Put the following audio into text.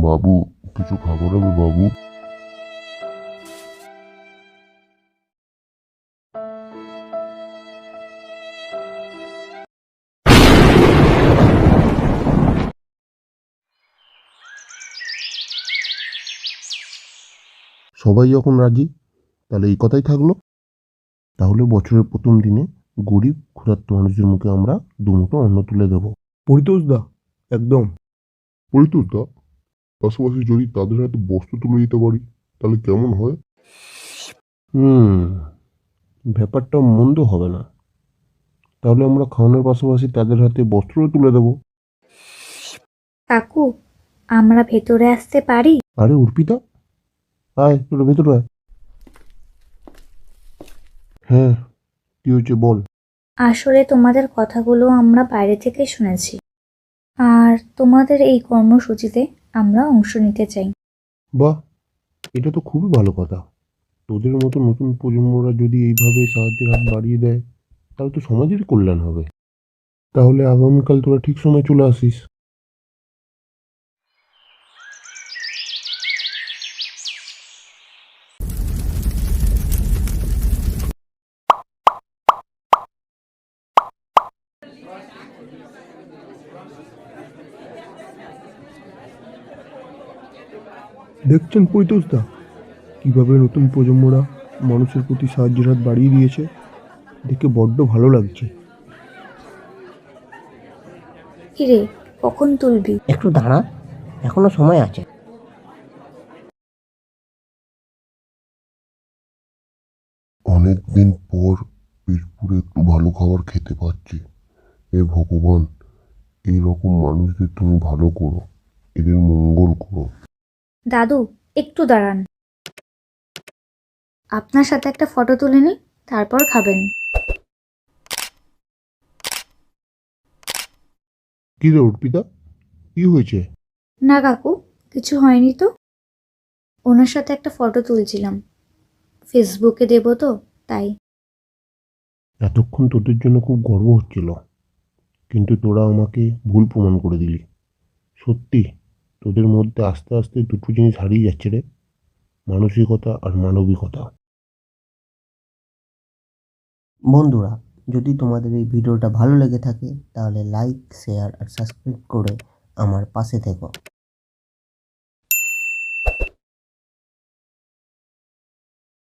বাবু, কিছু খাবার হবে বাবু? সবাই যখন রাজি, তাহলে এই কথাই থাকলো। তাহলে বছরের প্রথম দিনে গরিব ক্ষুধার্ত মানুষের মুখে আমরা দুমুঠো অন্ন তুলে দেবো। পরিতোষ দা, একদম। পরিতুলতা, পাশাপাশি যদি তাদের হাতে বস্ত্র তুলে দিতে পারি তাহলে কেমন হয়? ব্যাপারটা মন্দ হবে না। তাহলে আমরা খাওয়ানোর পাশাপাশি তাদের হাতে বস্ত্রও তুলে দেবো। কাকু, আমরা ভেতরে আসতে পারি? আরে অর্পিতা, আয় তোর ভেতরে আয়। হ্যাঁ, কি হয়েছে বল। আসলে তোমাদের কথাগুলো আমরা বাইরে থেকে শুনেছি, আর তোমাদের এই কর্মসূচিতে আমরা অংশ নিতে চাই। বাহ, এটা তো খুবই ভালো কথা। তোদের মতো নতুন প্রজন্মরা যদি এইভাবে সাহায্যের হাত বাড়িয়ে দেয়, তাহলে তো সমাজেরই কল্যাণ হবে। তাহলে আগামীকাল তোরা ঠিক সময় চলে আসিস। দেখছেন পরিতোষ দা, কীভাবে নতুন প্রজন্মরা মানুষের প্রতি সাহায্যের হাত বাড়িয়ে দিয়েছে। দেখে বড্ড ভালো লাগছে। কিরে, কখন তুলবি? একটু দাঁড়া, এখনো সময় আছে। অনেকদিন পর পেট পুরে একটু ভালো খাবার খেতে পাচ্ছি। হে ভগবান, এইরকম মানুষদের তুমি ভালো করো, এদের মঙ্গল করো। দাদু, একটু দাঁড়ান। আপনার সাথে একটা ফটো তুলে নিই, তারপর খাবেন। কি রে অর্পিতা, কি হয়েছে? না কাকু, কিছু হয়নি তো। ওনার সাথে একটা ফটো তুলছিলাম, ফেসবুকে দেবো তো, তাই। এতক্ষণ তোদের জন্য খুব গর্ব হচ্ছিল, কিন্তু তোরা আমাকে ভুল প্রমাণ করে দিলি। সত্যি, তোদের মধ্যে আস্তে আস্তে দুটো জিনিস হারিয়ে যাচ্ছে রে, মানসিকতা আর মানবিকতা। বন্ধুরা, যদি তোমাদের এই ভিডিওটা ভালো লেগে থাকে তাহলে লাইক, শেয়ার আর সাবস্ক্রাইব করে আমার পাশে থেকো।